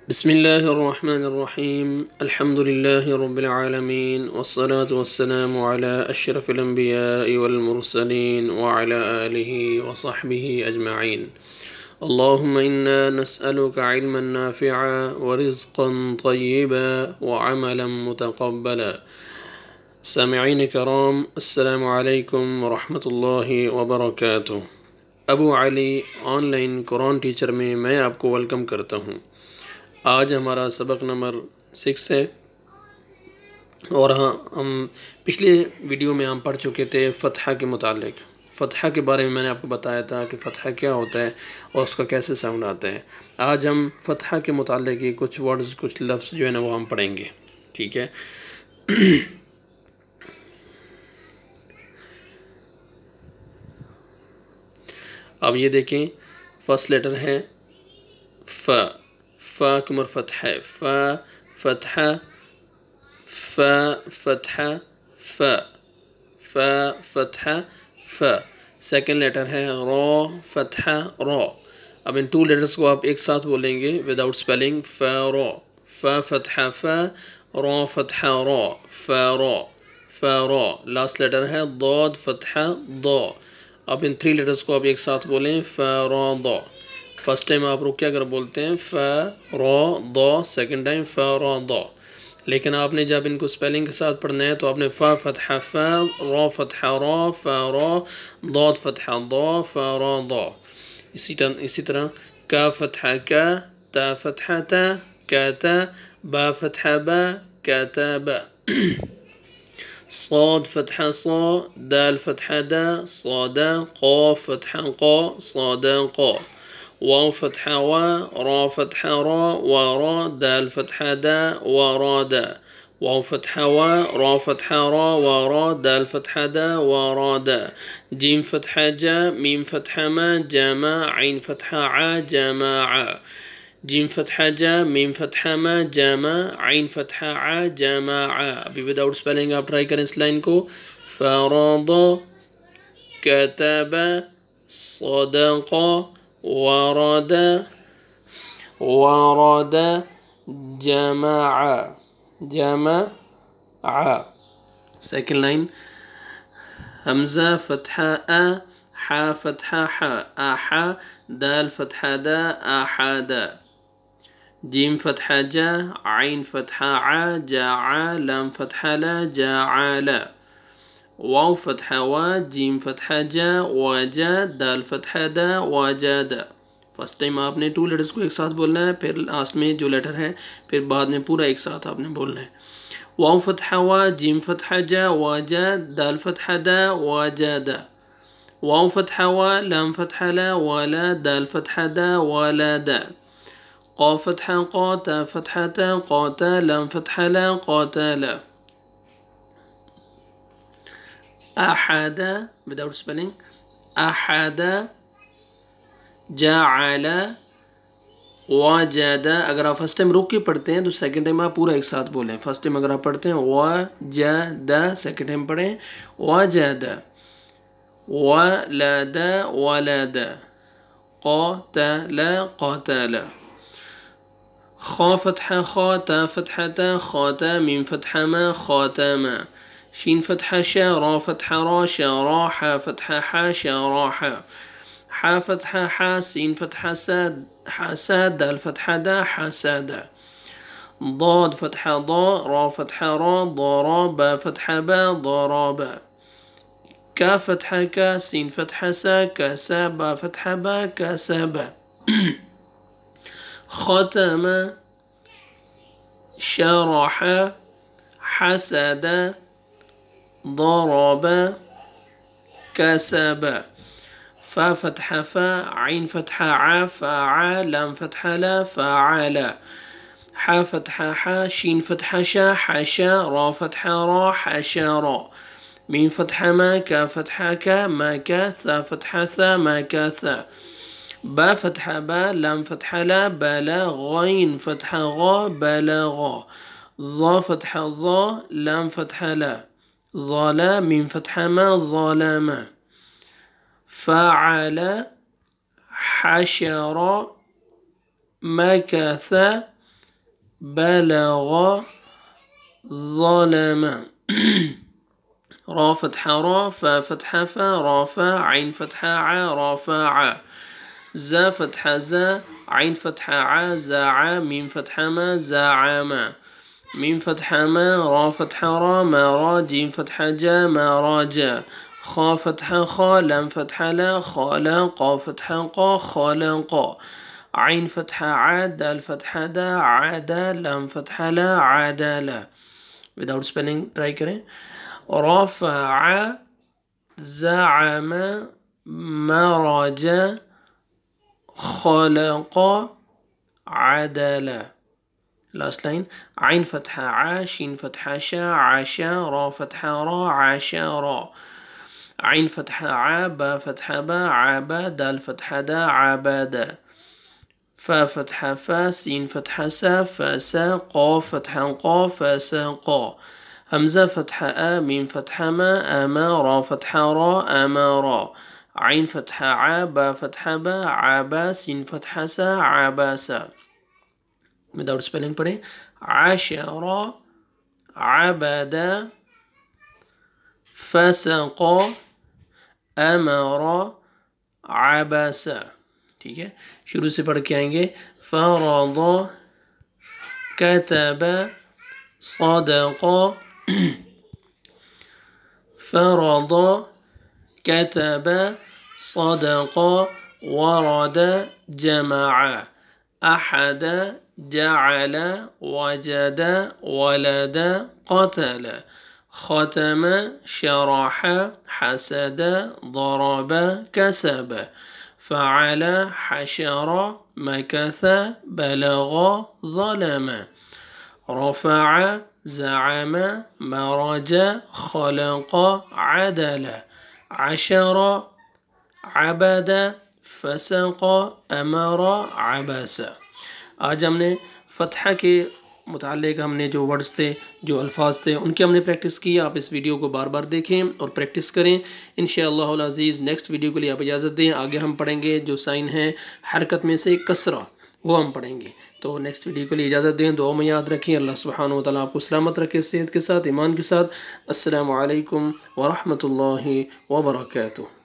بسم الله الرحمن الرحيم الحمد لله رب العالمين والصلاة والسلام على أشرف الأنبياء والمرسلين وعلى آله وصحبه أجمعين اللهم إنا نسألك علما نافعا ورزقا طيبا وعملا متقبلا سامعین کرام السلام علیکم ورحمۃ اللہ وبرکاتہ۔ ابو علی آن لائن قرآن ٹیچر میں آپ کو ویلکم کرتا ہوں۔ آج ہمارا سبق نمبر 6 ہے، اور ہم پچھلے ویڈیو میں ہم پڑھ چکے تھے فتحہ کے متعلق۔ فتحہ کے بارے میں نے آپ کو بتایا تھا کہ فتحہ کیا ہوتا ہے اور اس کا کیسے ساؤنڈ آتا ہے۔ آج ہم فتحہ کے متعلق ہی کچھ ورڈز، کچھ لفظ جو ہے نا وہ ہم پڑھیں گے، ٹھیک ہے۔ اب یہ دیکھیں، فرسٹ لیٹر ہے ف، ف کمر فتح ہے، ف فتحہ، ف فتحہ، ف ف فتحہ، ف۔ سیکنڈ لیٹر ہے را فتحہ، را۔ اب ان 2 لیٹرز کو آپ ایک ساتھ بولیں گے وداؤٹ سپیلنگ، ف را، ف فتحہ ف، را فتحہ را، ف را، ف را۔ لاسٹ لیٹر ہے ضاد فتحہ ضا۔ اب ان 3 لیٹرز کو آپ ایک ساتھ بولیں، ف را ضا۔ فرسٹ ٹائم آپ رک کے اگر بولتے ہیں ف را ضا، سیکنڈ ٹائم ف را ضا۔ لیکن آپ نے جب ان کو سپیلنگ کے ساتھ پڑھنا ہے تو آپ نے ف فتحہ ف، را فتحہ را، ف را، ضاد فتحہ ضا، ف را ضا۔ اسی طرح کا فتحہ کا، تا فتحہ تا، کا تا، با فتحہ با، کا تا با۔ صاد فتحہ صا، دال فتحہ دا، صادا، قاف فتحہ قا، صادا قا۔ واو فتحہ وا، را فتحہ را، وارا، دال فتحہ دا، وارادا۔ واو فتحہ وا، را فتحہ را، وارا، دال فتحہ دا، وارادا۔ جیم فتحہ جا، میم فتحہ ما، جامع، عین فتحہ ع، جامع۔ جیم فتحہ جا، میم فتحہ ما، جامع، عین فتحہ ع، جامع۔ ابھی وداؤٹ سپیلنگ آپ ٹرائی کریں اس لائن کو، فرض، كتب، صدق، ورد، ورد، جمع، جمع۔ سیکنڈ لائن حمزہ فتحہ ا، ح فتحہ ح، اح، دال فتحہ دا، احد۔ جیم فتحہ جا، عین فتحہ ع، جاع، لام فتحہ لا، جاعل۔ واو فتحہ وا، جیم فتحہ جا، واجا، دال فتحہ دا، واجد۔ فرسٹ ٹائم آپ نے 2 لیٹرز کو ایک ساتھ بولنا ہے، پھر لاسٹ میں جو لیٹر ہے پھر بعد میں پورا ایک ساتھ آپ نے بولنا ہے۔ واو فتحہ وا، جیم فتحہ جا، واجا، دال فتحہ دا، واجد۔ واو فتحہ وا، لام فتحہ لا، والا، دال فتحہ دا، والد۔ قاف فتحہ قا، تا فتحہ تا، قاتا، لام فتحہ لا، قاتل۔ احد وداؤٹ سپیلنگ، احد، جعل، وجد۔ اگر آپ فرسٹ ٹائم روک کے پڑھتے ہیں تو سیکنڈ ٹائم آپ پورا ایک ساتھ بولیں۔ فرسٹ ٹائم اگر آپ پڑھتے ہیں وجد، سیکنڈ ٹائم پڑھیں وجد۔ ولد، ولد۔ قاتل، قاتل۔ خا فتحہ خا، تا فتحہ تا، خاتا، میم فتحہ ما، خاتم۔ شین فتحہ شا، را فتحہ را، شاراح، فتحہ ح، شاراح۔ ح فتحہ ح، سین فتحہ سا، حسد، دال فتحہ دا، حسد۔ ضاد فتحہ ضا، را فتحہ را، ضرب، با فتحہ با، ضرب۔ کا فتحہ کا، سین فتحہ سا، کسا، با فتحہ با، کسب۔ ختم، شرح، حسد، ضرب، كسب۔ فا فتحہ فا، عین فتحہ ع، فاع، لام فتحہ لا، فاعل۔ ح فتحہ ح، شین فتحہ شا، حشا، را فتحہ را، حشر۔ میم فتحہ ما، کا فتحہ کا، ماکا، سا فتحہ سا، ماکاسا۔ با فتحہ با، لام فتحہ لا، بلا، غین فتحہ غا، بلغ۔ ظا فتحہ ظا، لام فتحہ لا، ظلا، میم فتحہ ما، ظلم۔ فعل، حشر، مكث، بلغ ظلم را فتحة را فا فتحة فا رافع عين فتحة ع رافع زا فتحة زا عين فتحة ع زاع ميم فتحة ما زاعما ميم فتحة ما را فتحة را ما را جيم فتحة جا ما راجا خا فتحة خا لام فتحة لا خالا قا فتحة قا خالقا عين فتحة ع دال فتحة دا عادا لام فتحة لا عادالا without spelling try کریں رفع زعم مرج خلق عدل last line عين فتحة ع شين فتحة شا عشا را فتحة را عشرا عين فتحة ع با فتحة با عبا دال فتحة دا عبادا فا فتحة فا سين فتحة سا فاسا قا فتحة قا فاسقا همزة فتحة آ ميم فتحة ما آما را فتحة را آمارا عين فتحة ع با فتحة با عبا سين فتحة سا عباسا without spelling پڑھیں عشرا عبدا فسقا امرا عباسا ٹھیک ہے شروع سے پڑھ کے آئیں گے فرض كتب صدق فرض كتب صدق ورد جمع أحد جعل وجد ولد قتل ختم شرح حسد ضرب كسب فعل حشر مكث بلغ ظلم رفع زعم مرج خلق عدل عشر عبد فسق امر عبس آج ہم نے فتحہ کے متعلق ہم نے جو ورڈز تھے جو الفاظ تھے ان کی ہم نے پریکٹس کی آپ اس ویڈیو کو بار بار دیکھیں اور پریکٹس کریں انشاءاللہ العزیز نیکسٹ ویڈیو کے لیے آپ اجازت دیں آگے ہم پڑھیں گے جو سائن ہے حرکت میں سے کسرہ وہ ہم پڑھیں گے تو نیکسٹ ویڈیو کے لیے اجازت دیں دعا میں یاد رکھیں اللہ سبحانہ و تعالیٰ آپ کو سلامت رکھے صحت کے ساتھ ایمان کے ساتھ السلام علیکم ورحمۃ اللہ وبرکاتہ